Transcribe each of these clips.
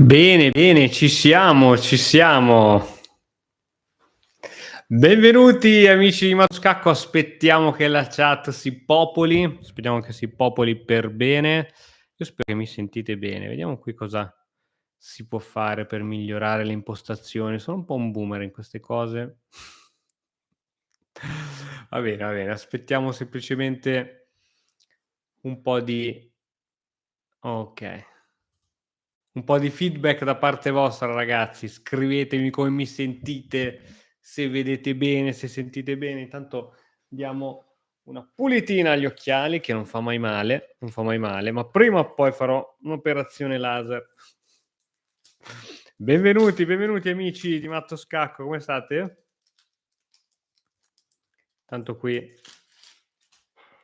Bene, bene, ci siamo, ci siamo. Benvenuti amici di Scacco, aspettiamo che la chat si popoli, speriamo che si popoli per bene. Io spero che mi sentite bene, vediamo qui cosa si può fare per migliorare le impostazioni. Sono un po' un boomer in queste cose. Va bene, aspettiamo semplicemente un po' di okay. Un po' di feedback da parte vostra ragazzi, scrivetemi come mi sentite, se vedete bene, se sentite bene. Intanto diamo una pulitina agli occhiali che non fa mai male, non fa mai male, ma prima o poi farò un'operazione laser. Benvenuti, benvenuti amici di Matto Scacco, come state? Tanto qui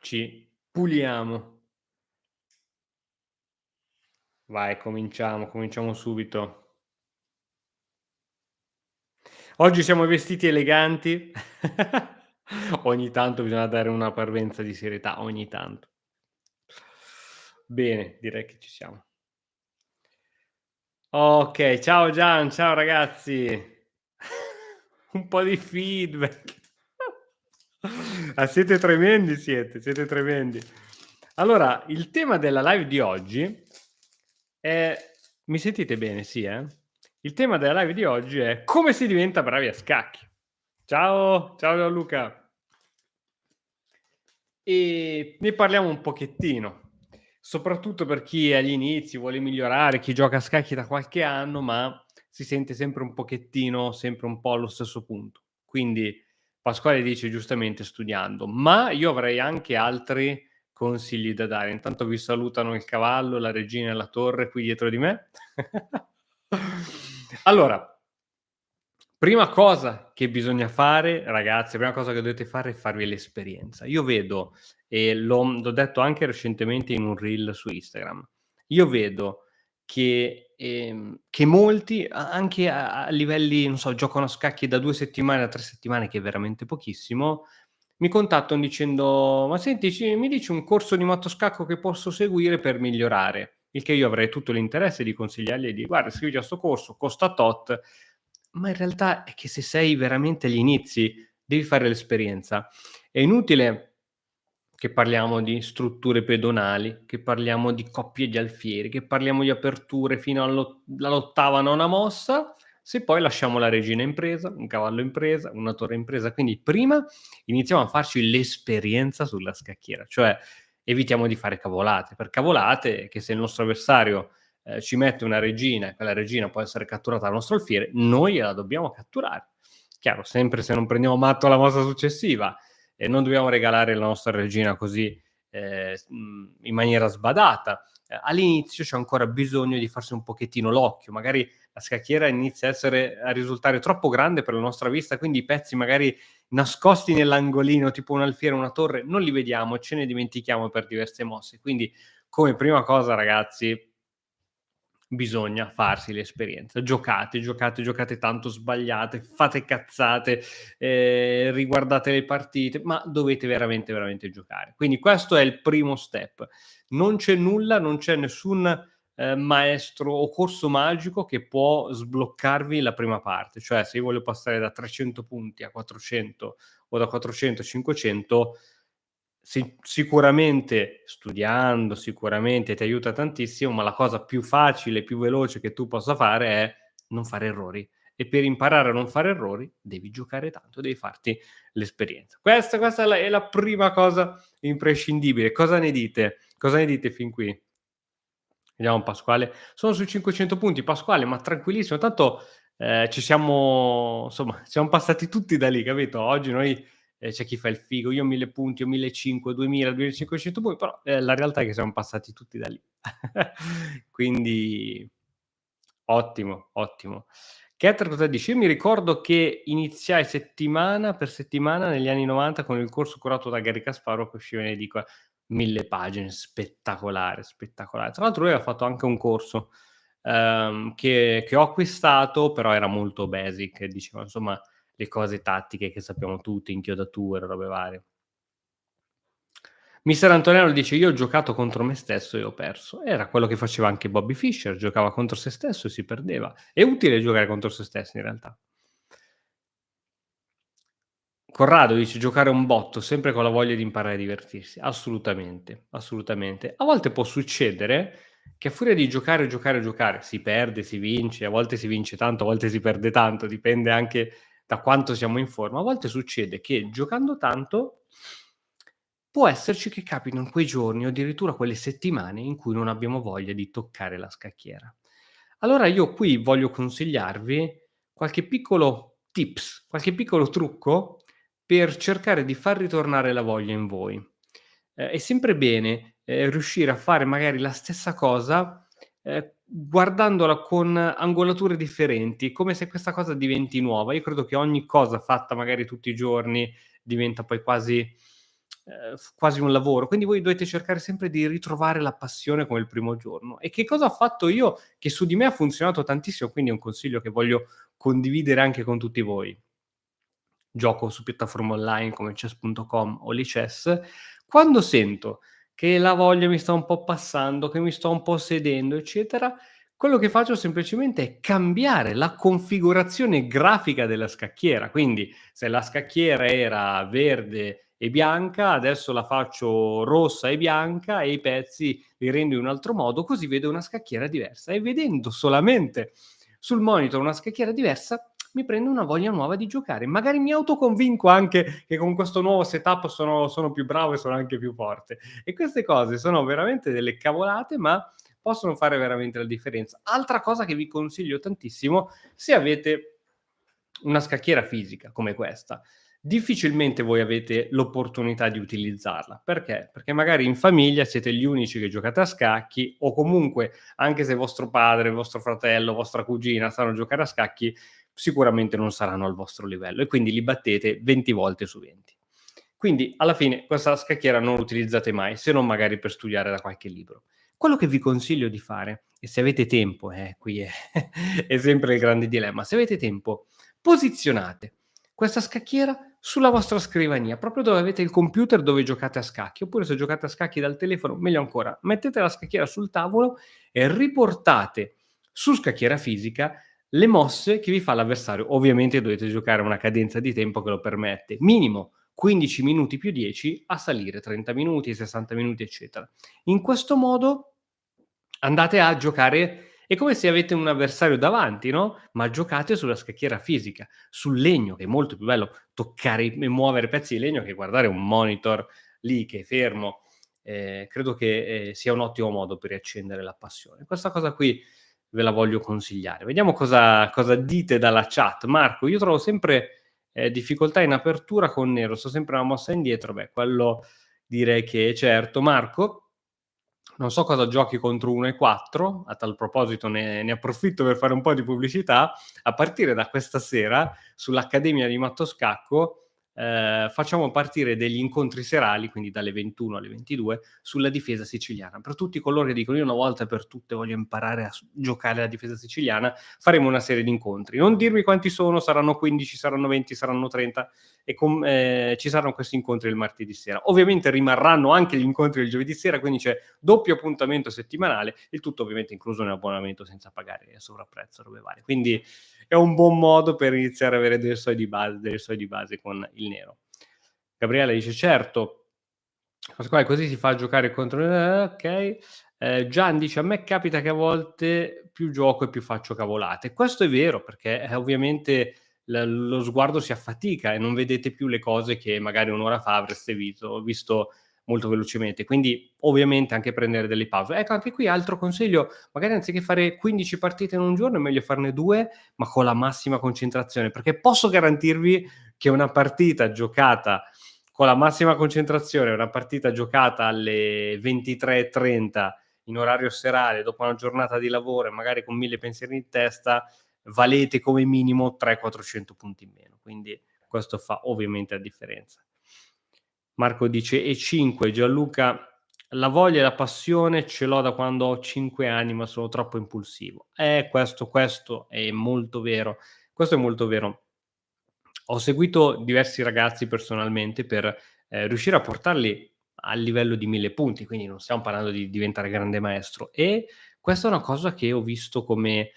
ci puliamo. Vai, cominciamo subito. Oggi siamo vestiti eleganti. Ogni tanto bisogna dare una parvenza di serietà, ogni tanto. Bene, direi che ci siamo. Okay, ciao Gian, ciao ragazzi. Un po' di feedback. Siete tremendi siete tremendi. Allora, il tema della live di oggi è mi sentite bene, sì, eh? Il tema della live di oggi è: come si diventa bravi a scacchi. Ciao, ciao Gianluca. E ne parliamo un pochettino, soprattutto per chi è agli inizi, vuole migliorare, chi gioca a scacchi da qualche anno, ma si sente sempre un pochettino, sempre un po' allo stesso punto. Quindi Pasquale dice giustamente studiando, ma io avrei anche altri consigli da dare. Intanto vi salutano il cavallo, la regina e la torre qui dietro di me. Allora, prima cosa che bisogna fare, ragazzi, prima cosa che dovete fare è farvi l'esperienza. Io vedo, e l'ho detto anche recentemente in un reel su Instagram, io vedo che molti, anche a livelli, non so, giocano a scacchi da 2 settimane a 3 settimane, che è veramente pochissimo, mi contattano dicendo: "Ma senti, mi dici un corso di matto scacco che posso seguire per migliorare?" Il che io avrei tutto l'interesse di consigliargli e di: "Guarda, iscriviti a 'sto corso, costa tot." Ma in realtà è che se sei veramente agli inizi, devi fare l'esperienza. È inutile che parliamo di strutture pedonali, che parliamo di coppie di alfieri, che parliamo di aperture fino all'ottava, nona mossa, se poi lasciamo la regina in presa, un cavallo in presa, una torre in presa. Quindi prima iniziamo a farci l'esperienza sulla scacchiera, cioè evitiamo di fare cavolate. Per cavolate che se il nostro avversario ci mette una regina e quella regina può essere catturata dal nostro alfiere, noi gliela dobbiamo catturare. Chiaro, sempre se non prendiamo matto alla mossa successiva e non dobbiamo regalare la nostra regina così in maniera sbadata. All'inizio c'è ancora bisogno di farsi un pochettino l'occhio, magari la scacchiera inizia a risultare troppo grande per la nostra vista, quindi i pezzi magari nascosti nell'angolino, tipo un alfiere, una torre, non li vediamo, ce ne dimentichiamo per diverse mosse. Quindi come prima cosa ragazzi, bisogna farsi l'esperienza. Giocate tanto, sbagliate, fate cazzate, riguardate le partite, ma dovete veramente, veramente giocare. Quindi questo è il primo step. Non c'è nulla, non c'è nessun, maestro o corso magico che può sbloccarvi la prima parte. Cioè, se io voglio passare da 300 punti a 400 o da 400 a 500, sicuramente studiando, sicuramente ti aiuta tantissimo, ma la cosa più facile, più veloce che tu possa fare è non fare errori. E per imparare a non fare errori devi giocare tanto, devi farti l'esperienza. Questa è la prima cosa imprescindibile. Cosa ne dite? Cosa ne dite fin qui? Vediamo Pasquale. Sono sui 500 punti Pasquale, ma tranquillissimo, tanto, ci siamo insomma, siamo passati tutti da lì, capito? Oggi noi c'è chi fa il figo, io ho 1000 punti, io 1500, 2000, 2500 punti, però, la realtà è che siamo passati tutti da lì. Quindi ottimo, ottimo. Keter cosa dice? Io mi ricordo che iniziai settimana per settimana negli anni '90 con il corso curato da Garry Kasparov che usciva in edicola. 1000 pagine, spettacolare, spettacolare. Tra l'altro lui aveva fatto anche un corso, che ho acquistato, però era molto basic, diceva insomma le cose tattiche che sappiamo tutti, inchiodature, robe varie. Mister Antonello dice: "Io ho giocato contro me stesso e ho perso". Era quello che faceva anche Bobby Fischer, giocava contro se stesso e si perdeva. È utile giocare contro se stessi in realtà. Corrado dice: "Giocare un botto, sempre con la voglia di imparare a divertirsi". Assolutamente, assolutamente. A volte può succedere che a furia di giocare, giocare, giocare, si perde, si vince, a volte si vince tanto, a volte si perde tanto, dipende anche da quanto siamo in forma. A volte succede che giocando tanto può esserci che capitano quei giorni o addirittura quelle settimane in cui non abbiamo voglia di toccare la scacchiera. Allora io qui voglio consigliarvi qualche piccolo tips, qualche piccolo trucco per cercare di far ritornare la voglia in voi. È sempre bene, riuscire a fare magari la stessa cosa, guardandola con angolature differenti, come se questa cosa diventi nuova. Io credo che ogni cosa fatta magari tutti i giorni diventa poi quasi un lavoro, quindi voi dovete cercare sempre di ritrovare la passione come il primo giorno. E che cosa ho fatto io che su di me ha funzionato tantissimo, quindi è un consiglio che voglio condividere anche con tutti voi. Gioco su piattaforme online come chess.com o Lichess, quando sento che la voglia mi sta un po' passando, che mi sto un po' sedendo, eccetera, quello che faccio semplicemente è cambiare la configurazione grafica della scacchiera. Quindi se la scacchiera era verde e bianca, adesso la faccio rossa e bianca e i pezzi li rendo in un altro modo, così vedo una scacchiera diversa. E vedendo solamente sul monitor una scacchiera diversa, mi prendo una voglia nuova di giocare. Magari mi autoconvinco anche che con questo nuovo setup sono più bravo e sono anche più forte. E queste cose sono veramente delle cavolate, ma possono fare veramente la differenza. Altra cosa che vi consiglio tantissimo, se avete una scacchiera fisica come questa, difficilmente voi avete l'opportunità di utilizzarla. Perché? Perché magari in famiglia siete gli unici che giocate a scacchi o comunque anche se vostro padre, vostro fratello, vostra cugina sanno giocare a scacchi, sicuramente non saranno al vostro livello e quindi li battete 20 volte su 20. Quindi alla fine questa scacchiera non l'utilizzate mai, se non magari per studiare da qualche libro. Quello che vi consiglio di fare, e se avete tempo, qui è è sempre il grande dilemma, se avete tempo, posizionate questa scacchiera sulla vostra scrivania, proprio dove avete il computer dove giocate a scacchi, oppure se giocate a scacchi dal telefono, meglio ancora, mettete la scacchiera sul tavolo e riportate su scacchiera fisica le mosse che vi fa l'avversario. Ovviamente dovete giocare a una cadenza di tempo che lo permette, minimo 15 minuti più 10 a salire 30 minuti, 60 minuti, eccetera. In questo modo andate a giocare è come se avete un avversario davanti, no, ma giocate sulla scacchiera fisica, sul legno, che è molto più bello toccare e muovere pezzi di legno che guardare un monitor lì che è fermo. Credo che, sia un ottimo modo per riaccendere la passione. Questa cosa qui ve la voglio consigliare. Vediamo cosa dite dalla chat. Marco: "Io trovo sempre, difficoltà in apertura con nero, sto sempre una mossa indietro". Beh, quello direi che è certo. Marco, non so cosa giochi contro 1 e 4, a tal proposito ne approfitto per fare un po' di pubblicità. A partire da questa sera sull'Accademia di Matto Scacco, facciamo partire degli incontri serali, quindi dalle 21 alle 22, sulla difesa siciliana. Per tutti coloro che dicono: "Io una volta per tutte voglio imparare a giocare la difesa siciliana", faremo una serie di incontri. Non dirmi quanti sono, saranno 15, saranno 20, saranno 30 e ci saranno questi incontri il martedì sera. Ovviamente rimarranno anche gli incontri del giovedì sera, quindi c'è doppio appuntamento settimanale, il tutto ovviamente incluso nell'abbonamento senza pagare sovrapprezzo, robe varie. Quindi è un buon modo per iniziare a avere delle soglie di base con il nero. Gabriele dice: "Certo, Pasquale così si fa a giocare contro" okay. Gian dice: "A me capita che a volte più gioco e più faccio cavolate". Questo è vero perché, ovviamente lo sguardo si affatica e non vedete più le cose che magari 1 ora fa avreste visto molto velocemente. Quindi ovviamente anche prendere delle pause. Ecco, anche qui altro consiglio, magari anziché fare 15 partite in un giorno è meglio farne 2, ma con la massima concentrazione, perché posso garantirvi che una partita giocata con la massima concentrazione, una partita giocata alle 23:30 in orario serale, dopo una giornata di lavoro e magari con 1000 pensieri in testa, valete come minimo 300, 400 punti in meno. Quindi questo fa ovviamente la differenza. Marco dice: "E 5". Gianluca: "La voglia e la passione ce l'ho da quando ho 5 anni, ma sono troppo impulsivo". Questo è molto vero. Questo è molto vero. Ho seguito diversi ragazzi personalmente per, riuscire a portarli al livello di 1000 punti, quindi non stiamo parlando di diventare grande maestro. E questa è una cosa che ho visto come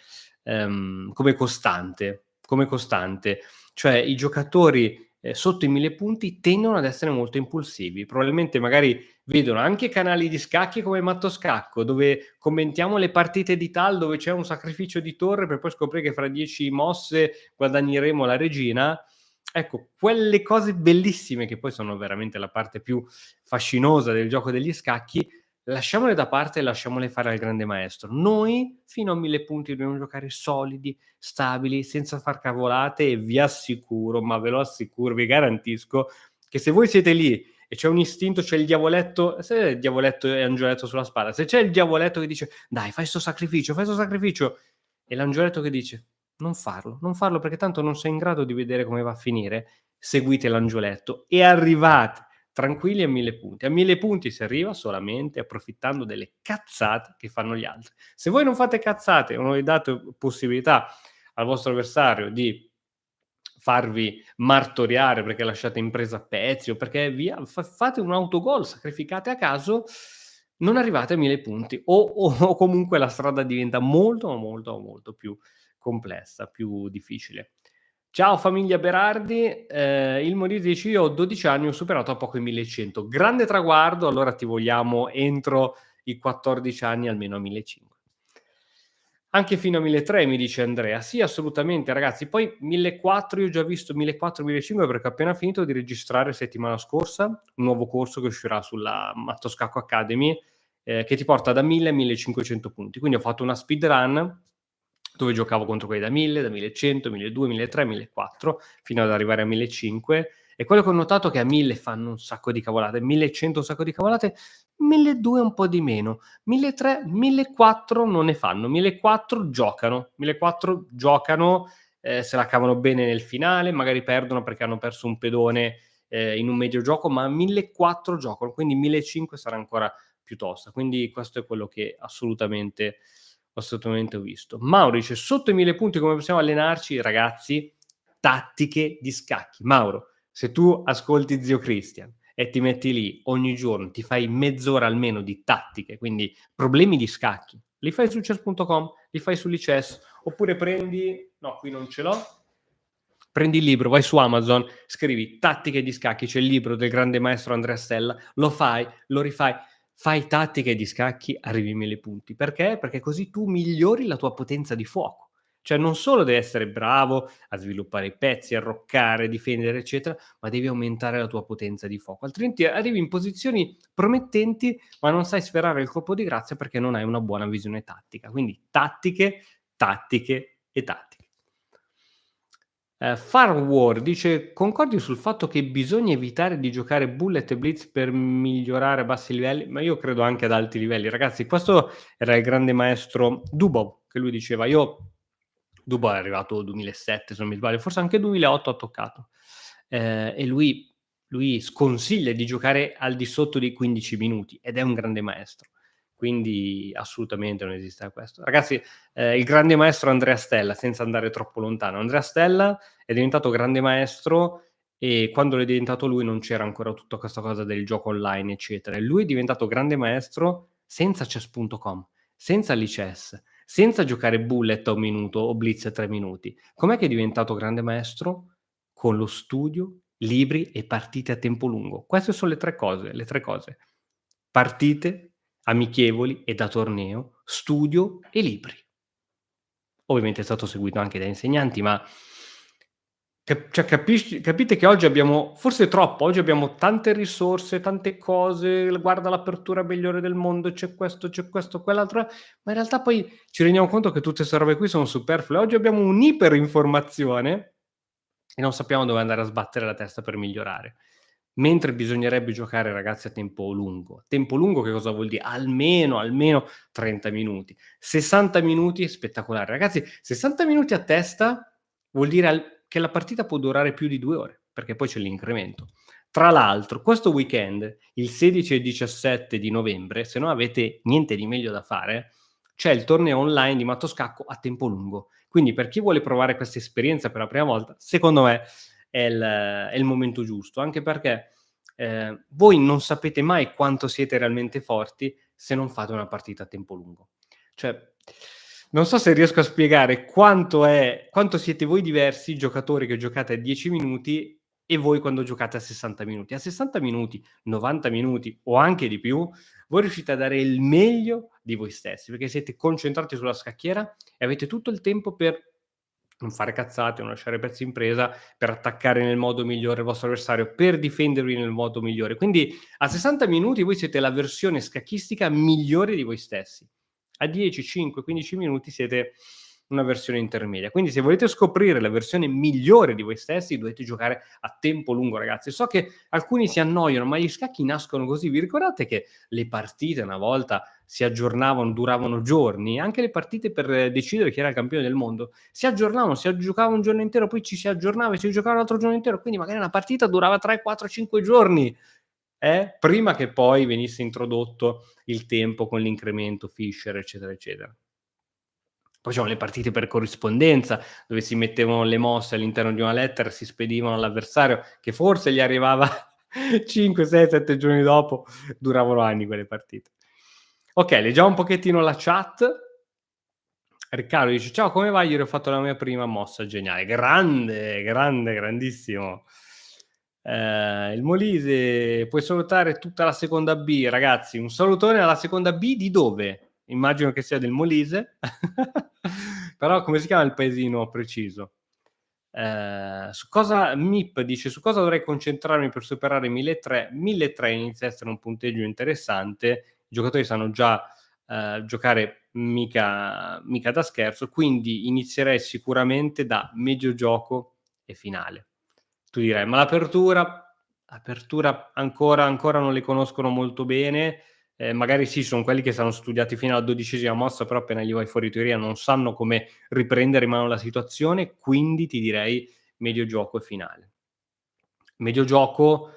costante, come costante. Cioè i giocatori, sotto i 1000 punti tendono ad essere molto impulsivi. Probabilmente magari vedono anche canali di scacchi come Matto Scacco, dove commentiamo le partite di tal, dove c'è un sacrificio di torre per poi scoprire che fra 10 mosse guadagneremo la regina. Ecco, quelle cose bellissime che poi sono veramente la parte più fascinosa del gioco degli scacchi, lasciamole da parte e lasciamole fare al grande maestro. Noi fino a 1000 punti dobbiamo giocare solidi, stabili, senza far cavolate, e vi assicuro, ma ve lo assicuro, vi garantisco, che se voi siete lì e c'è un istinto, c'è il diavoletto, se il diavoletto e angioletto sulla spada, se c'è il diavoletto che dice: "Dai, fai 'sto sacrificio", e l'angioletto che dice: non farlo perché tanto non sei in grado di vedere come va a finire", seguite l'angioletto e arrivate tranquilli a 1000 punti. A 1000 punti si arriva solamente approfittando delle cazzate che fanno gli altri. Se voi non fate cazzate o non gli date possibilità al vostro avversario di farvi martoriare perché lasciate impresa a pezzi o perché fate un autogol, sacrificate a caso, non arrivate a 1000 punti o comunque la strada diventa molto, molto, molto più complessa, più difficile. Ciao famiglia Berardi, il Molise dice: "Io ho 12 anni, ho superato a poco i 1100". Grande traguardo, allora ti vogliamo entro i 14 anni almeno a 1500. Anche fino a 1300 mi dice Andrea. Sì, assolutamente ragazzi. Poi 1400 io ho già visto 1400, 1500 perché ho appena finito di registrare settimana scorsa un nuovo corso che uscirà sulla Matto Scacco Academy, che ti porta da 1000 a 1500 punti. Quindi ho fatto una speedrun dove giocavo contro quelli da 1000, da 1100, 1200, 1300, 1400 fino ad arrivare a 1500, e quello che ho notato è che a 1000 fanno un sacco di cavolate, 1100 un sacco di cavolate, 1200 un po' di meno, 1300, 1400 non ne fanno, 1400 giocano, 1400 giocano, se la cavano bene nel finale, magari perdono perché hanno perso un pedone in un medio gioco, ma 1400 giocano, quindi 1500 sarà ancora più tosta. Quindi questo è quello che assolutamente ho visto. Mauro dice: "Sotto i 1000 punti come possiamo allenarci?" Ragazzi, tattiche di scacchi. Mauro, se tu ascolti zio Christian e ti metti lì ogni giorno, ti fai mezz'ora almeno di tattiche, quindi problemi di scacchi, li fai su chess.com, li fai sull'ICES, oppure prendi no, qui non ce l'ho, prendi il libro, vai su Amazon, scrivi tattiche di scacchi, c'è il libro del grande maestro Andrea Stella, lo fai, lo rifai, fai tattiche di scacchi, arrivi ai 1000 punti. Perché? Perché così tu migliori la tua potenza di fuoco. Cioè non solo devi essere bravo a sviluppare i pezzi, arroccare, difendere, eccetera, ma devi aumentare la tua potenza di fuoco. Altrimenti arrivi in posizioni promettenti, ma non sai sferrare il colpo di grazia perché non hai una buona visione tattica. Quindi tattiche, tattiche e tattiche. Farwar dice: "Concordi sul fatto che bisogna evitare di giocare bullet e blitz per migliorare a bassi livelli?" Ma io credo anche ad alti livelli. Ragazzi, questo era il grande maestro Dubov che lui diceva. Dubov è arrivato 2007 se non mi sbaglio, forse anche 2008 ha toccato. E lui sconsiglia di giocare al di sotto dei 15 minuti ed è un grande maestro. Quindi assolutamente non esiste questo. Ragazzi, il grande maestro Andrea Stella, senza andare troppo lontano. Andrea Stella è diventato grande maestro e quando è diventato lui non c'era ancora tutta questa cosa del gioco online, eccetera. E lui è diventato grande maestro senza chess.com, senza l'ICES, senza giocare bullet a 1 minuto o blitz a 3 minuti. Com'è che è diventato grande maestro? Con lo studio, libri e partite a tempo lungo. Queste sono le 3 cose. Partite, amichevoli e da torneo, studio e libri. Ovviamente è stato seguito anche da insegnanti, ma cioè capite che oggi abbiamo forse troppo, oggi abbiamo tante risorse, tante cose, l guarda l'apertura migliore del mondo, c'è questo, quell'altro, ma in realtà poi ci rendiamo conto che tutte 'ste robe qui sono superflue. Oggi abbiamo un'iperinformazione e non sappiamo dove andare a sbattere la testa per migliorare. Mentre bisognerebbe giocare, ragazzi, a tempo lungo. Tempo lungo che cosa vuol dire? Almeno 30 minuti. 60 minuti è spettacolare. Ragazzi, 60 minuti a testa vuol dire che la partita può durare più di 2 ore, perché poi c'è l'incremento. Tra l'altro, questo weekend, il 16 e 17 di novembre, se non avete niente di meglio da fare, c'è il torneo online di Matto Scacco a tempo lungo. Quindi per chi vuole provare questa esperienza per la prima volta, secondo me è il momento giusto, anche perché voi non sapete mai quanto siete realmente forti se non fate una partita a tempo lungo. Cioè, non so se riesco a spiegare quanto siete voi diversi, giocatori che giocate a 10 minuti e voi quando giocate a 60 minuti. A 60 minuti, 90 minuti o anche di più, voi riuscite a dare il meglio di voi stessi, perché siete concentrati sulla scacchiera e avete tutto il tempo per non fare cazzate, non lasciare pezzi in presa, per attaccare nel modo migliore il vostro avversario, per difendervi nel modo migliore. Quindi a 60 minuti voi siete la versione scacchistica migliore di voi stessi. A 10, 5, 15 minuti siete una versione intermedia. Quindi se volete scoprire la versione migliore di voi stessi, dovete giocare a tempo lungo, ragazzi. So che alcuni si annoiano, ma gli scacchi nascono così. Vi ricordate che le partite una volta si aggiornavano, duravano giorni? Anche le partite per decidere chi era il campione del mondo si aggiornavano, si giocava un giorno intero, poi ci si aggiornava e si giocava l'altro giorno intero. Quindi magari una partita durava 3, 4, 5 giorni. Prima che poi venisse introdotto il tempo con l'incremento Fisher, eccetera, eccetera. Poi c'erano le partite per corrispondenza, dove si mettevano le mosse all'interno di una lettera, si spedivano all'avversario, che forse gli arrivava 5, 6, 7 giorni dopo. Duravano anni quelle partite. Ok, leggiamo un pochettino la chat. Riccardo dice: ciao, come va? Ieri ho fatto la mia prima mossa geniale. Grande, grande, grandissimo. Il Molise, puoi salutare tutta la seconda B, ragazzi. Un salutone alla seconda B di dove? Immagino che sia del Molise. Però come si chiama il paesino preciso? Su cosa MIP dice: su cosa dovrei concentrarmi per superare 1300? 1300 inizia a essere un punteggio interessante. I giocatori sanno già giocare mica da scherzo, quindi inizierei sicuramente da medio gioco e finale. Tu direi: ma l'apertura ancora non le conoscono molto bene, magari sì, son quelli che s'hanno studiati fino alla 12ª mossa, però appena gli vai fuori teoria non sanno come riprendere in mano la situazione, quindi ti direi medio gioco e finale. Medio gioco,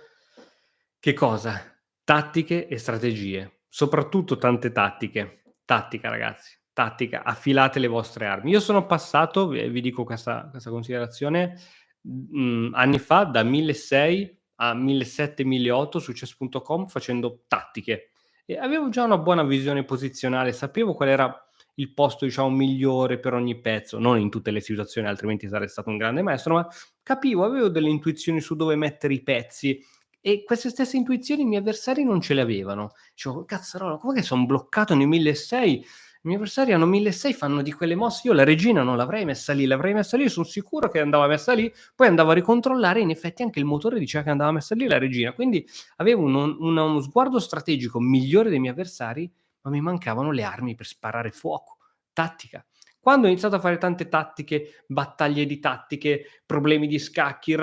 che cosa? Tattiche e strategie, soprattutto tante tattiche. Tattica ragazzi, tattica, affilate le vostre armi. Io sono passato, vi dico questa considerazione, anni fa da 1600 a 1700, 1800 su chess.com facendo tattiche e avevo già una buona visione posizionale, sapevo qual era il posto, diciamo, migliore per ogni pezzo, non in tutte le situazioni, altrimenti sarei stato un grande maestro, ma capivo, avevo delle intuizioni su dove mettere i pezzi e queste stesse intuizioni i miei avversari non ce le avevano. Dicevo: "Cazzarola, com'è che son bloccato nei 1600? I miei avversari hanno 1600, fanno di quelle mosse, io la regina non l'avrei messa lì, son sicuro che andava messa lì". Poi andavo a ricontrollare e in effetti anche il motore diceva che andava messa lì la regina. Quindi avevo uno sguardo strategico migliore dei miei avversari, ma mi mancavano le armi per sparare fuoco. Tattica. Quando ho iniziato a fare tante tattiche, battaglie di tattiche, problemi di scacchi,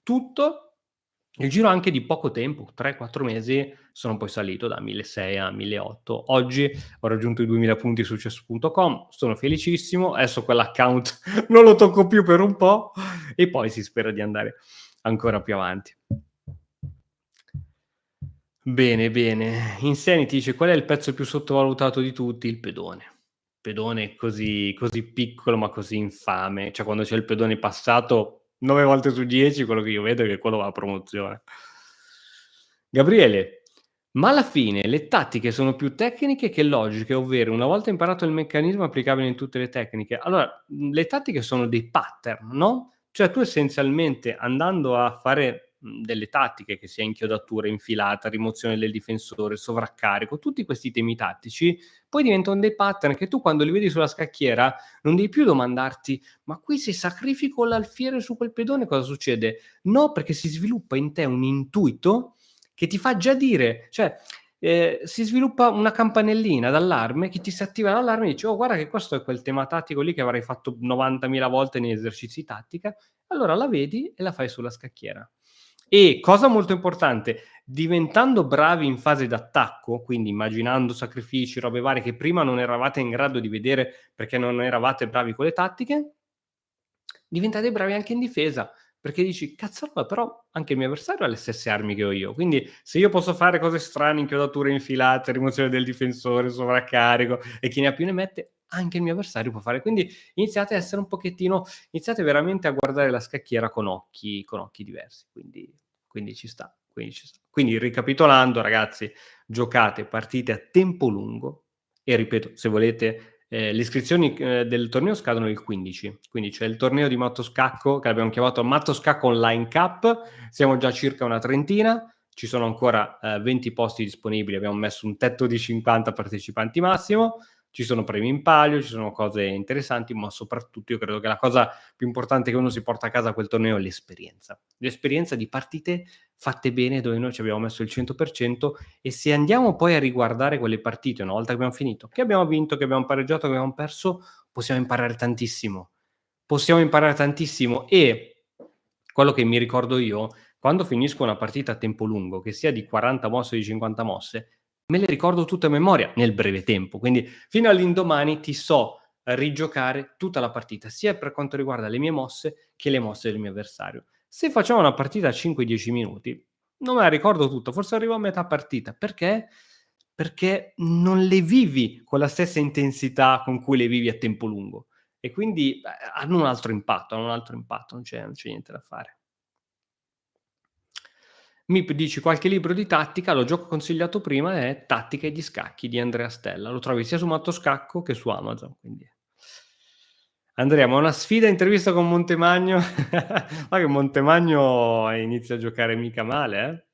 tutto, nel giro anche di poco tempo, 3, 4 mesi, sono poi salito da 1600 a 1800. Oggi ho raggiunto i 2000 punti su chess.com, sono felicissimo, adesso quell'account non lo tocco più per un po' e poi si spera di andare ancora più avanti. Bene, bene. Insanity dice: "Qual è il pezzo più sottovalutato di tutti?" Il pedone. Pedone così piccolo, ma così infame. Cioè, quando c'è il pedone passato, 9 volte su 10 quello che io vedo è che quello va a promozione. Gabriele: "Ma alla fine le tattiche sono più tecniche che logiche, ovvero una volta imparato il meccanismo applicabile in tutte le tecniche". Allora, le tattiche sono dei pattern, no, cioè tu essenzialmente andando a fare, delle tattiche, che sia inchiodatura, infilata, rimozione del difensore, sovraccarico, tutti questi temi tattici, poi diventano dei pattern che tu quando li vedi sulla scacchiera non devi più domandarti: "Ma qui se sacrifico l'alfiere su quel pedone cosa succede?" No, perché si sviluppa in te un intuito che ti fa già dire, cioè, si sviluppa una campanellina d'allarme che ti si attiva l'allarme e dici: "Oh, guarda che questo è quel tema tattico lì che avrai fatto 90.000 volte negli esercizi tattica". Allora la vedi e la fai sulla scacchiera. E cosa molto importante, diventando bravi in fase d'attacco, quindi immaginando sacrifici, robe varie che prima non eravate in grado di vedere perché non eravate bravi con le tattiche, diventate bravi anche in difesa, perché dici: "Cazzarola, però anche il mio avversario ha le stesse armi che ho io, quindi se io posso fare cose strane, inchiodature infilate, rimozione del difensore, sovraccarico e chi ne ha più ne mette, anche il mio avversario può fare". Quindi iniziate veramente a guardare la scacchiera con occhi diversi, quindi ci sta. Quindi ricapitolando ragazzi, giocate partite a tempo lungo e ripeto, se volete, le iscrizioni, del torneo scadono il 15, quindi c'è il torneo di Matto Scacco che abbiamo chiamato Matto Scacco Online Cup, siamo già circa una trentina, ci sono ancora, 20 posti disponibili, abbiamo messo un tetto di 50 partecipanti massimo, ci sono premi in palio, ci sono cose interessanti, ma soprattutto io credo che la cosa più importante che uno si porta a casa a quel torneo è l'esperienza. L'esperienza di partite fatte bene dove noi ci abbiamo messo il 100% e se andiamo poi a riguardare quelle partite una volta che abbiamo finito, che abbiamo vinto, che abbiamo pareggiato, che abbiamo perso, possiamo imparare tantissimo. Possiamo imparare tantissimo e quello che mi ricordo io, quando finisco una partita a tempo lungo, che sia di 40 mosse o di 50 mosse, me le ricordo tutte a memoria nel breve tempo. Quindi fino all'indomani ti so rigiocare tutta la partita, sia per quanto riguarda le mie mosse che le mosse del mio avversario. Se facciamo una partita a 5-10 minuti, non me la ricordo tutta, forse arrivo a metà partita. Perché? Perché non le vivi con la stessa intensità con cui le vivi a tempo lungo. E quindi hanno un altro impatto, non c'è niente da fare. Mip dici qualche libro di tattica, lo gioco consigliato prima è Tattica e gli scacchi di Andrea Stella. Lo trovi sia su Matto Scacco che su Amazon. Quindi. Andrea, ma una sfida intervista con Montemagno? Ma che Montemagno inizia a giocare mica male,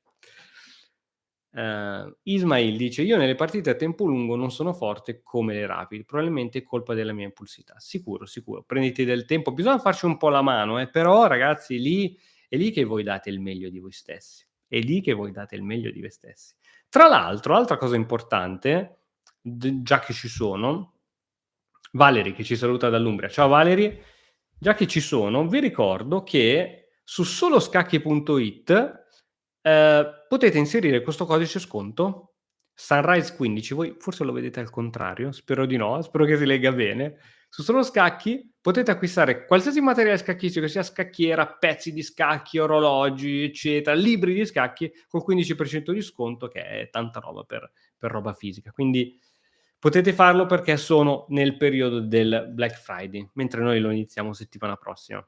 eh? Ismail dice: "Io nelle partite a tempo lungo non sono forte come le rapide, probabilmente è colpa della mia impulsività". Sicuro, sicuro. Prenditi del tempo, bisogna farci un po' la mano, però ragazzi lì è lì che voi date il meglio di voi stessi. È lì che voi date il meglio di voi stessi. Tra l'altro, altra cosa importante, già che ci sono, Valerie che ci saluta dall'Umbria. Ciao Valerie, già che ci sono, vi ricordo che su soloscacchi.it potete inserire questo codice sconto Sunrise 15, voi forse lo vedete al contrario, spero di no, spero che si legga bene. Su Solo Scacchi potete acquistare qualsiasi materiale scacchistico, sia scacchiera, pezzi di scacchi, orologi, eccetera, libri di scacchi col 15% di sconto, che è tanta roba per roba fisica. Quindi potete farlo perché sono nel periodo del Black Friday, mentre noi lo iniziamo settimana prossima.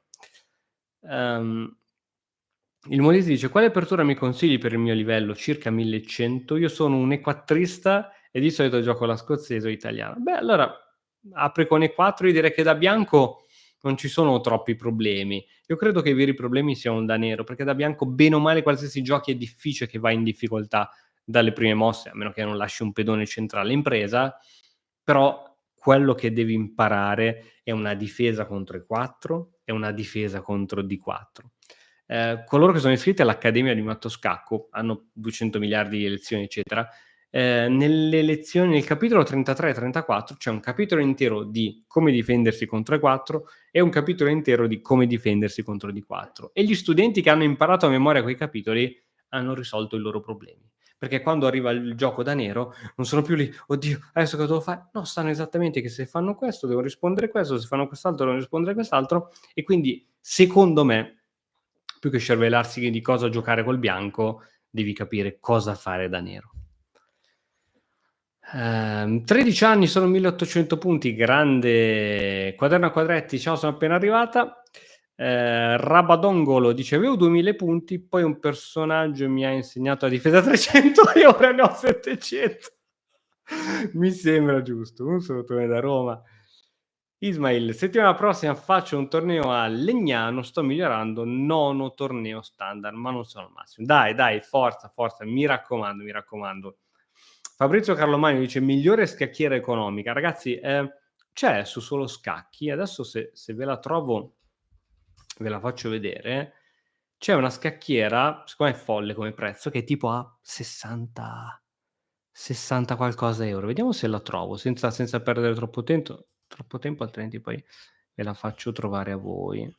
Il Molise dice: "Quale apertura mi consigli per il mio livello? Circa 1100. Io sono un E4ista e di solito gioco la scozzese o italiana". Beh, allora apri con E4, io direi che da bianco non ci sono troppi problemi. Io credo che i veri problemi siano da nero, perché da bianco bene o male qualsiasi giochi è difficile che vai in difficoltà dalle prime mosse, a meno che non lasci un pedone centrale in presa, però quello che devi imparare è una difesa contro E4 e una difesa contro D4. Coloro che sono iscritti all'Accademia di Matto Scacco hanno 200 miliardi di lezioni, eccetera. Nelle lezioni, nel capitolo 33 e 34 c'è un capitolo intero di come difendersi contro E4 e un capitolo intero di come difendersi contro D4. E gli studenti che hanno imparato a memoria quei capitoli hanno risolto i loro problemi. Perché quando arriva il gioco da nero non sono più lì, oddio, adesso che devo fare? No, sanno esattamente che se fanno questo devo rispondere questo, se fanno quest'altro devo rispondere quest'altro. E quindi, secondo me, più che scervellarsi di cosa giocare col bianco, devi capire cosa fare da nero. 13 anni, sono 1800 punti, grande quaderno a quadretti, ciao, sono appena arrivata. Rabadongolo dice: "Avevo 2000 punti, poi un personaggio mi ha insegnato la difesa 300 e ora ne ho 700". Mi sembra giusto. Un salutone da Roma. Ismail: "Settimana prossima faccio un torneo a Legnano, sto migliorando, nono torneo standard, ma non sono al massimo". Dai, dai, forza, forza, mi raccomando, mi raccomando. Fabrizio Carlomagno dice: "Migliore scacchiera economica". Ragazzi, c'è su Solo Scacchi, adesso se ve la trovo ve la faccio vedere. C'è una scacchiera, secondo me è folle come prezzo, che è tipo a 60 qualcosa euro. Vediamo se la trovo senza perdere troppo tempo, altrimenti poi ve la faccio trovare a voi.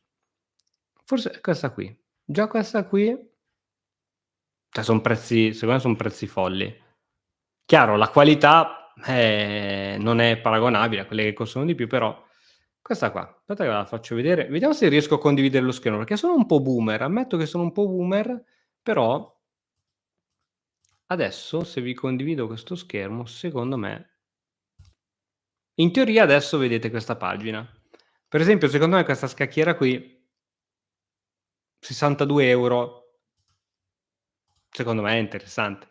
Forse è questa qui. Già questa qui, cioè son prezzi, secondo me son prezzi folli. Chiaro, la qualità, non è paragonabile a quelle che costano di più, però questa qua, aspetta che ve la faccio vedere, vediamo se riesco a condividere lo schermo, perché sono un po' boomer, ammetto che sono un po' boomer, però adesso se vi condivido questo schermo, secondo me in teoria adesso vedete questa pagina. Per esempio, secondo me questa scacchiera qui, 62 €, Secondo me è interessante.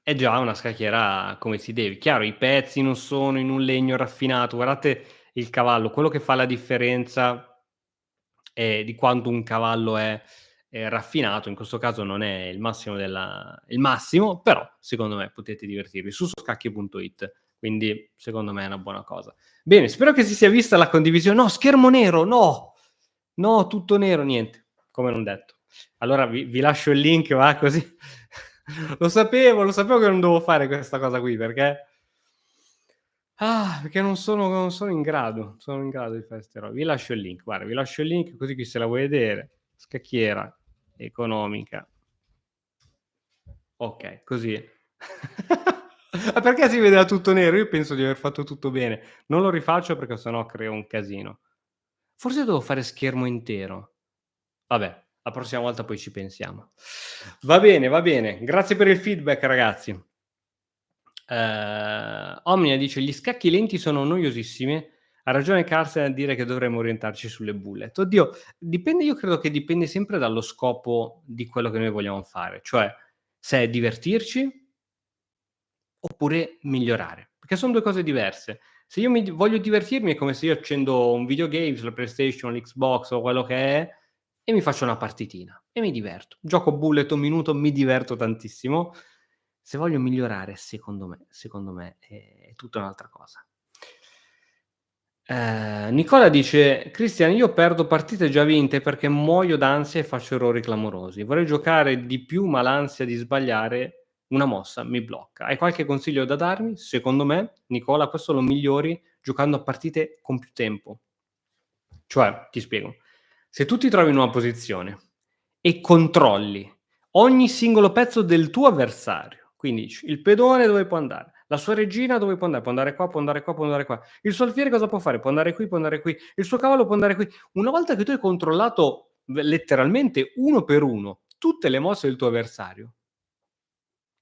È già una scacchiera come si deve. Chiaro, i pezzi non sono in un legno raffinato. Guardate il cavallo, quello che fa la differenza, di quanto un cavallo è raffinato, in questo caso non è il massimo, però secondo me potete divertirvi su scacchi.it, quindi secondo me è una buona cosa. Bene, spero che si sia vista la condivisione. No, schermo nero, no! No, tutto nero, niente, come non detto. Allora vi lascio il link, va, così lo sapevo che non dovevo fare questa cosa qui, perché non sono in grado, sono in grado di fare 'ste robe. Vi lascio il link, guarda, vi lascio il link così chi se la vuole vedere. Scacchiera economica. Okay, così. Ma perché si vedeva tutto nero? Io penso di aver fatto tutto bene. Non lo rifaccio perché se no creo un casino. Forse devo fare schermo intero. Vabbè, la prossima volta poi ci pensiamo. Va bene, va bene. Grazie per il feedback ragazzi. Omnia dice: "Gli scacchi lenti sono noiosissimi. Ha ragione Carsten a dire che dovremmo orientarci sulle bullet." Oddio, dipende, io credo che dipende sempre dallo scopo di quello che noi vogliamo fare, cioè se è divertirci oppure migliorare, perché son 2 cose diverse. Se io voglio divertirmi è come se io accendo un videogame sulla PlayStation, l'Xbox o quello che è e mi faccio una partitina e mi diverto. Gioco bullet 1 minuto, mi diverto tantissimo. Se voglio migliorare, secondo me è tutta un'altra cosa. Nicola dice: "Cristian, io perdo partite già vinte perché muoio d'ansia e faccio errori clamorosi. Vorrei giocare di più, ma l'ansia di sbagliare una mossa mi blocca. Hai qualche consiglio da darmi?" Secondo me, Nicola, questo lo migliori giocando a partite con più tempo. Cioè, ti spiego: se tu ti trovi in una posizione e controlli ogni singolo pezzo del tuo avversario, quindi dici: il pedone dove può andare, la sua regina dove può andare qua, può andare qua, può andare qua, il suo alfiere cosa può fare, può andare qui, può andare qui, il suo cavallo può andare qui. Una volta che tu hai controllato letteralmente uno per uno tutte le mosse del tuo avversario,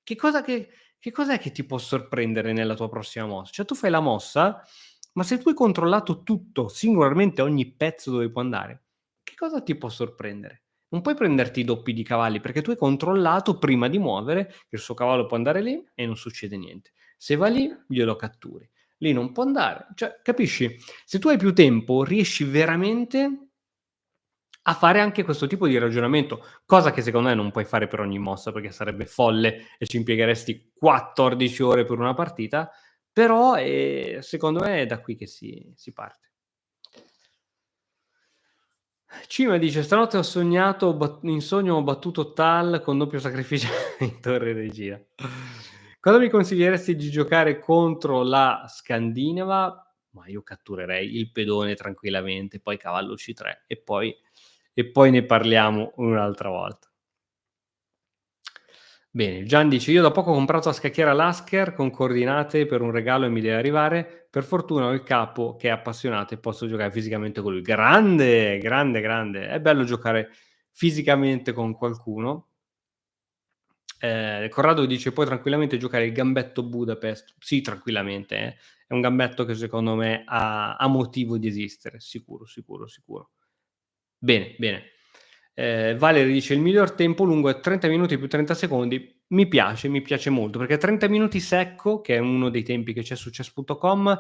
che cos'è che ti può sorprendere nella tua prossima mossa? Cioè tu fai la mossa, ma se tu hai controllato tutto, singolarmente ogni pezzo dove può andare, che cosa ti può sorprendere? Non puoi prenderti i doppi di cavalli, perché tu hai controllato prima di muovere che il suo cavallo può andare lì e non succede niente. Se va lì, glielo catturi. Lì non può andare. Cioè, capisci? Se tu hai più tempo, riesci veramente a fare anche questo tipo di ragionamento, cosa che secondo me non puoi fare per ogni mossa, perché sarebbe folle e ci impiegheresti 14 ore per una partita, però, secondo me è da qui che si parte. Cima dice: "Stanotte ho sognato in sogno ho battuto Tal con doppio sacrificio in torre regia." Cosa mi consiglieresti di giocare contro la Scandinava? Ma io catturerei il pedone tranquillamente, poi cavallo C3 e poi ne parliamo un'altra volta. Bene, Gian dice: "Io da poco ho comprato la scacchiera Lasker con coordinate per un regalo e mi deve arrivare. Per fortuna ho il capo che è appassionato e posso giocare fisicamente con lui." Grande, grande, grande. È bello giocare fisicamente con qualcuno. Corrado dice: "Puoi tranquillamente giocare il gambetto Budapest." Sì, tranquillamente, È un gambetto che secondo me ha motivo di esistere. Sicuro, sicuro, sicuro. Bene, bene. Valerie dice: "Il miglior tempo lungo è 30 minuti più 30 secondi." Mi piace molto, perché 30 minuti secco, che è uno dei tempi che c'è su chess.com,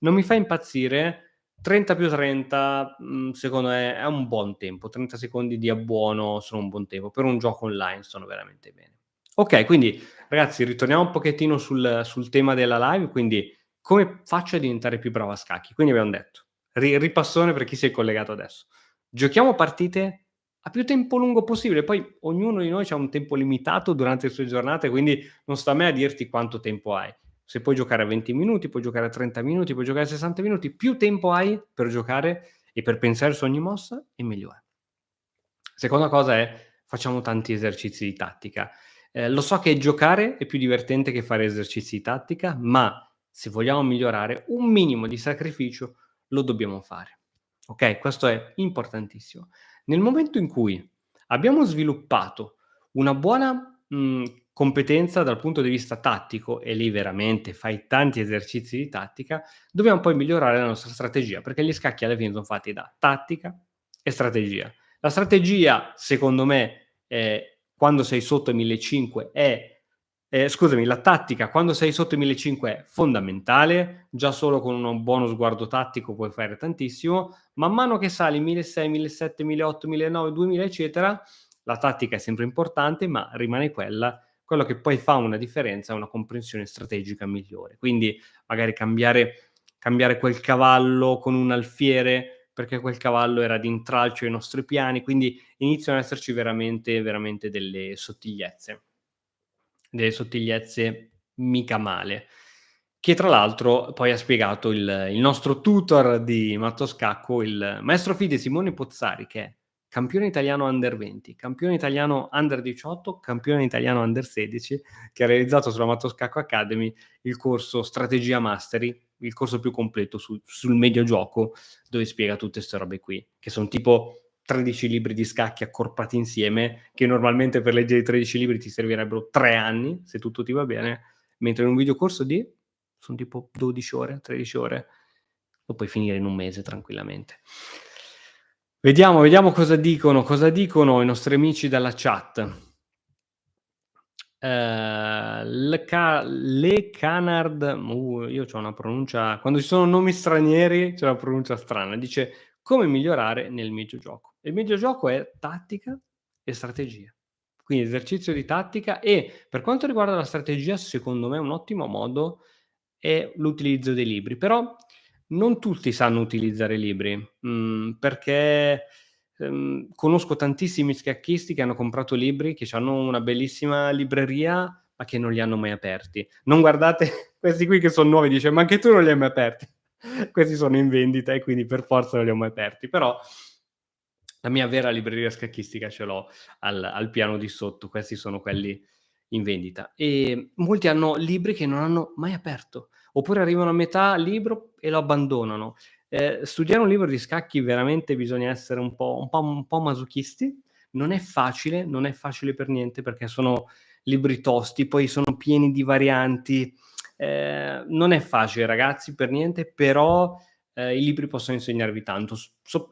non mi fa impazzire. 30 più 30, secondo me è un buon tempo. 30 secondi di abbuono sono un buon tempo. Per un gioco online sono veramente bene. Okay, quindi ragazzi ritorniamo un pochettino sul tema della live, quindi come faccio a diventare più bravo a scacchi? Quindi abbiam detto, ripassone per chi si è collegato adesso. Giochiamo partite a più tempo lungo possibile, poi ognuno di noi c'ha un tempo limitato durante le sue giornate, quindi non sta a me a dirti quanto tempo hai. Se puoi giocare a 20 minuti, puoi giocare a 30 minuti, puoi giocare a 60 minuti, più tempo hai per giocare e per pensare su ogni mossa e meglio è. Seconda cosa è: facciamo tanti esercizi di tattica. Lo so che giocare è più divertente che fare esercizi di tattica, ma se vogliamo migliorare un minimo di sacrificio lo dobbiamo fare. Okay? Questo è importantissimo. Nel momento in cui abbiamo sviluppato una buona, competenza dal punto di vista tattico e lì veramente fai tanti esercizi di tattica, dobbiamo poi migliorare la nostra strategia, perché gli scacchi alla fine son fatti da tattica e strategia. La strategia, secondo me, ehm, quando sei sotto i 1500 è scusami, la tattica quando sei sotto i 1500 è fondamentale, già solo con un buono sguardo tattico puoi fare tantissimo. Man mano che sali 1600, 1700, 1800, 1900, 2000 eccetera, la tattica è sempre importante, ma rimane quella. Quello che poi fa una differenza è una comprensione strategica migliore. Quindi magari cambiare quel cavallo con un alfiere, perché quel cavallo era d'intralcio ai nostri piani, quindi iniziano ad esserci veramente, veramente delle sottigliezze mica male. Che tra l'altro poi ha spiegato il nostro tutor di Matto Scacco, il maestro FIDE Simone Pozzari, che è campione italiano under 20, campione italiano under 18, campione italiano under 16, che ha realizzato sulla Matto Scacco Academy il corso Strategia Mastery, il corso più completo sul mediogioco, dove spiega tutte 'ste robe qui, che son tipo 13 libri di scacchi accorpati insieme, che normalmente per leggere i 13 libri ti servirebbero 3 anni, se tutto ti va bene, mentre in un videocorso son tipo 12 ore, 13 ore, lo puoi finire in un mese tranquillamente. Vediamo cosa dicono i nostri amici dalla chat. Le Canard, io c'ho una pronuncia quando ci sono nomi stranieri c'è una pronuncia strana. Dice: "Come migliorare nel videogioco". Il videogioco è tattica e strategia. Quindi esercizio di tattica e, per quanto riguarda la strategia, secondo me un ottimo modo è l'utilizzo dei libri, però non tutti sanno utilizzare i libri, perché, conosco tantissimi scacchisti che hanno comprato libri, che c'hanno una bellissima libreria, ma che non li hanno mai aperti. Non guardate questi qui che son nuovi, dice: "Ma anche tu non li hai mai aperti?" Questi sono in vendita e quindi per forza non li ho mai aperti, però la mia vera libreria scacchistica ce l'ho al piano di sotto, questi sono quelli in vendita. Molti hanno libri che non hanno mai aperto, oppure arrivano a metà libro e lo abbandonano. Studiare un libro di scacchi veramente bisogna essere un po' masochisti. Non è facile per niente perché sono libri tosti, poi sono pieni di varianti. Non è facile ragazzi per niente, però i libri possono insegnarvi tanto.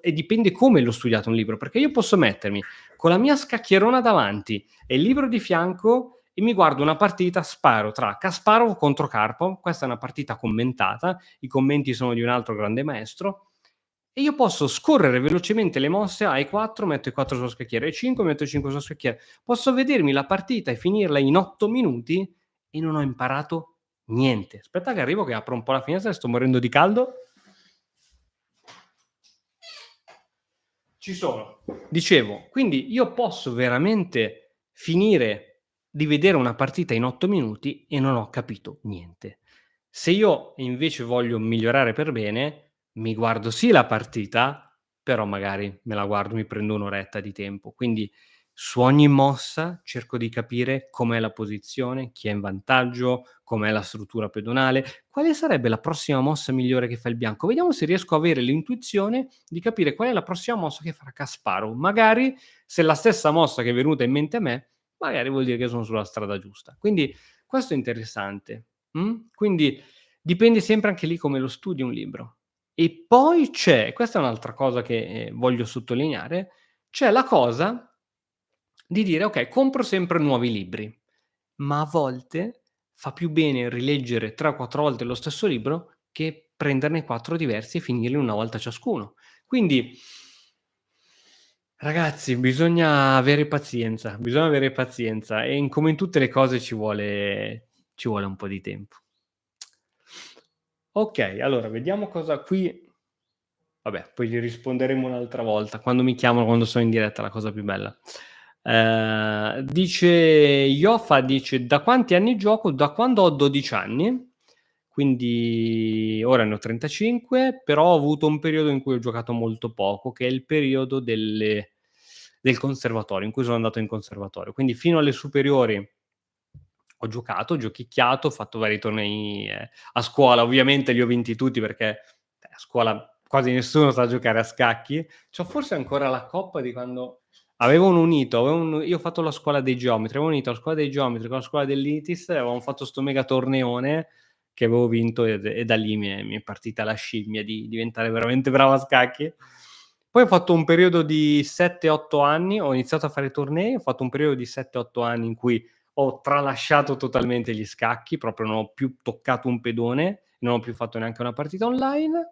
E dipende come l'ho studiato un libro, perché io posso mettermi con la mia scacchierona davanti e il libro di fianco e mi guardo una partita, sparo tra Kasparov contro Karpov, questa è una partita commentata, i commenti sono di un altro grande maestro, e io posso scorrere velocemente le mosse, A4 metto i 4 sullo scacchiere, E5 metto i 5 sullo scacchiere. Posso vedermi la partita e finirla in 8 minuti e non ho imparato niente. Aspetta che arrivo che apro un po' la finestra e sto morendo di caldo. Ci sono. Dicevo, quindi io posso veramente finire di vedere una partita in 8 minuti e non ho capito niente. Se io invece voglio migliorare per bene, mi guardo sì la partita, però magari me la guardo, mi prendo 1 oretta di tempo. Quindi su ogni mossa cerco di capire com'è la posizione, chi è in vantaggio, com'è la struttura pedonale, quale sarebbe la prossima mossa migliore che fa il bianco. Vediamo se riesco a avere l'intuizione di capire qual è la prossima mossa che farà Kasparov. Magari se è la stessa mossa che è venuta in mente a me, magari vuol dire che sono sulla strada giusta. Quindi questo è interessante. Quindi dipende sempre anche lì come lo studi un libro. E poi c'è, questa è un'altra cosa che, voglio sottolineare, c'è la cosa di dire: "Okay, compro sempre nuovi libri", ma a volte fa più bene rileggere 3 o 4 volte lo stesso libro che prenderne 4 diversi e finirli una volta ciascuno. Quindi ragazzi, bisogna avere pazienza e in come in tutte le cose ci vuole un po' di tempo. Okay, allora vediamo cosa qui vabbè, poi gli risponderemo un'altra volta. Quando mi chiamano, quando sono in diretta, è la cosa più bella. Dice Yofa, dice: "Da quanti anni gioco? Da quando ho 12 anni, quindi ora ne ho 35, però ho avuto un periodo in cui ho giocato molto poco, che è il periodo del conservatorio, in cui sono andato in conservatorio. Quindi fino alle superiori ho giocato, ho giochicchiato, ho fatto vari tornei, a scuola ovviamente li ho vinti tutti perché, a scuola quasi nessuno sa giocare a scacchi. C'ho forse ancora la coppa di quando io ho fatto la scuola dei geometri, avevo unito la scuola dei geometri con la scuola dell'ITIS e avevamo fatto 'sto mega torneone che avevo vinto e da lì mi è partita la scimmia di diventare veramente bravo a scacchi. Poi ho fatto un periodo di 7, 8 anni, ho iniziato a fare tornei, ho fatto un periodo di 7, 8 anni in cui ho tralasciato totalmente gli scacchi, proprio non ho più toccato un pedone, non ho più fatto neanche una partita online.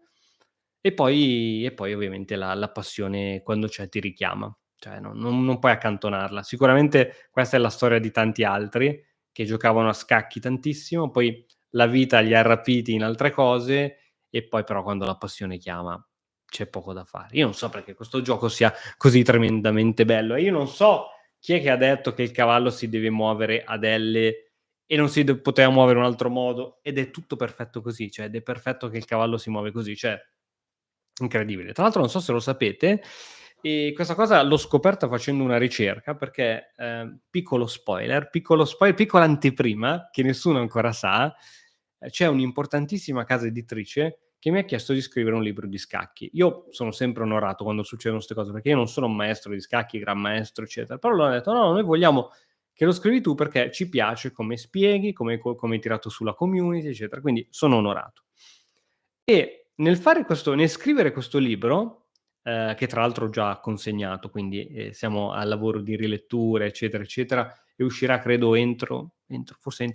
E poi ovviamente la passione quando c'è ti richiama, cioè non puoi accantonarla. Sicuramente questa è la storia di tanti altri che giocavano a scacchi tantissimo, poi la vita li ha rapiti in altre cose e poi però quando la passione chiama c'è poco da fare. Io non so perché questo gioco sia così tremendamente bello e io non so chi è che ha detto che il cavallo si deve muovere ad elle e non si poteva muovere in un altro modo ed è tutto perfetto così, cioè ed è perfetto che il cavallo si muove così, cioè incredibile. Tra l'altro non so se lo sapete, questa cosa l'ho scoperta facendo una ricerca perché, piccola anteprima che nessuno ancora sa, c'è un'importantissima casa editrice che mi ha chiesto di scrivere un libro di scacchi. Io sono sempre onorato quando succedono 'ste cose, perché io non sono un maestro di scacchi, gran maestro, eccetera, però loro hanno detto: "No, noi vogliamo che lo scrivi tu perché ci piace come spieghi, come hai tirato su la community, eccetera." Quindi sono onorato. E nel scrivere questo libro, che tra l'altro ho già consegnato, quindi, siamo al lavoro di rilettura, eccetera, eccetera, e uscirà credo entro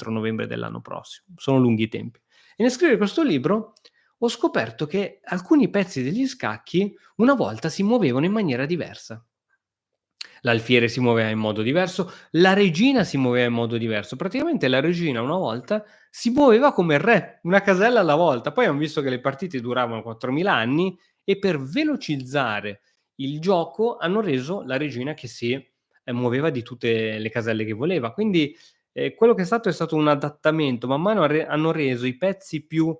novembre dell'anno prossimo. Sono lunghi i tempi. E nel scrivere questo libro ho scoperto che alcuni pezzi degli scacchi una volta si muovevano in maniera diversa. L'alfiere si muoveva in modo diverso, la regina si muoveva in modo diverso. Praticamente la regina una volta si muoveva come il re, una casella alla volta. Poi han visto che le partite duravano 4000 anni e per velocizzare il gioco hanno reso la regina che si, muoveva di tutte le caselle che voleva. Quindi, quello che è stato un adattamento. Man mano hanno reso i pezzi più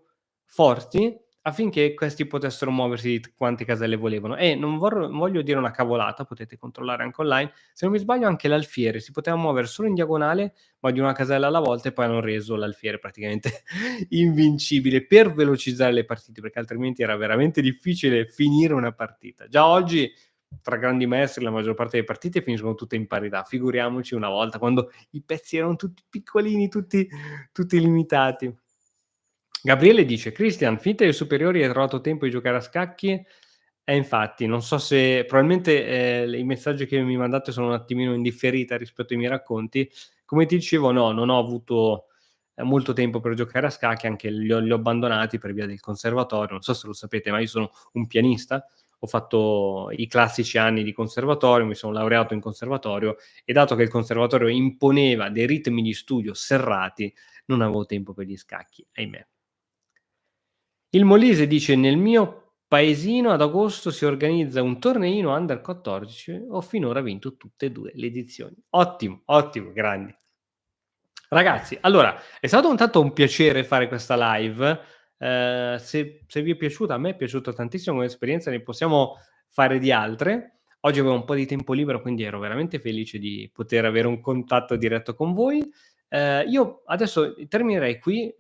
forti affinché questi potessero muoversi di quante caselle volevano. E non voglio dire una cavolata, potete controllare anche online, se non mi sbaglio anche l'alfiere si poteva muovere solo in diagonale, ma di una casella alla volta e poi hanno reso l'alfiere praticamente invincibile per velocizzare le partite, perché altrimenti era veramente difficile finire una partita. Già oggi tra grandi maestri la maggior parte delle partite finiscono tutte in parità, figuriamoci una volta quando i pezzi erano tutti piccolini, tutti limitati. Gabriele dice: "Christian, finite le superiori hai trovato tempo di giocare a scacchi?" Infatti, non so se probabilmente, i messaggi che mi mandate sono un attimino in differita rispetto ai miei racconti. Come ti dicevo, no, non ho avuto, molto tempo per giocare a scacchi, anche li ho abbandonati per via del conservatorio. Non so se lo sapete, ma io sono un pianista, ho fatto i classici anni di conservatorio, mi sono laureato in conservatorio e dato che il conservatorio imponeva dei ritmi di studio serrati, non avevo tempo per gli scacchi, ahimè. Il Molise dice: "Nel mio paesino ad agosto si organizza un torneino under 14, ho finora vinto tutte e 2 le edizioni." Ottimo, ottimo, grandi. Ragazzi, allora è stato intanto un piacere fare questa live. Se vi è piaciuta, a me è piaciuta tantissimo come esperienza, ne possiamo fare di altre. Oggi avevo un po' di tempo libero, quindi ero veramente felice di poter avere un contatto diretto con voi. Io adesso terminerei qui,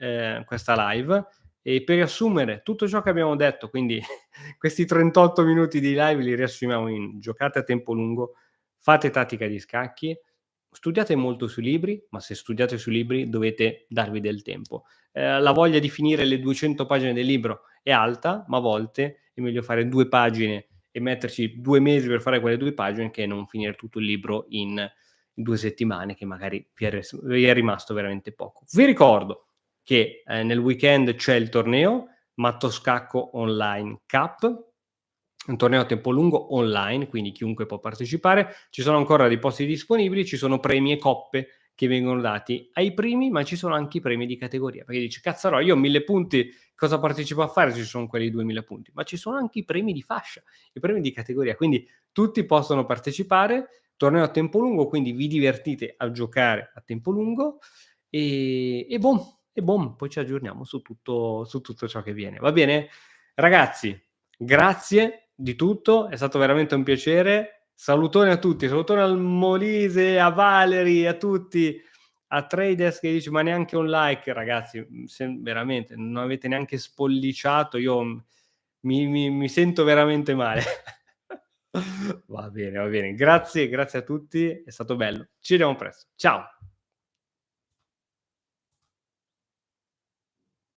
questa live e per riassumere tutto ciò che abbiamo detto, quindi questi 38 minuti di live li riassumiamo in: giocate a tempo lungo, fate tattica di scacchi, studiate molto sui libri, ma se studiate sui libri dovete darvi del tempo. La voglia di finire le 200 pagine del libro è alta, ma a volte è meglio fare 2 pagine e metterci 2 mesi per fare quelle 2 pagine che non finire tutto il libro in 2 settimane, che magari vi è rimasto veramente poco. Vi ricordo che, nel weekend c'è il torneo Matto Scacco Online Cup, un torneo a tempo lungo online, quindi chiunque può partecipare. Ci sono ancora dei posti disponibili, ci sono premi e coppe che vengono dati ai primi, ma ci sono anche i premi di categoria. Perché dici: "Cazzarò, io ho 1000 punti, cosa partecipo a fare se ci son quelli 2000 punti?" Ma ci sono anche i premi di fascia, i premi di categoria, quindi tutti possono partecipare. Torneo a tempo lungo, quindi vi divertite a giocare a tempo lungo e poi ci aggiorniamo su tutto ciò che viene. Va bene? Ragazzi, grazie di tutto, è stato veramente un piacere. Salutone a tutti, salutone al Molise, a Valerie, a tutti, a Trades che dice: "Ma neanche un like." Ragazzi, se veramente non avete neanche spolliciato, io, mi sento veramente male. Va bene, va bene. Grazie, grazie a tutti, è stato bello. Ci vediamo presto. Ciao.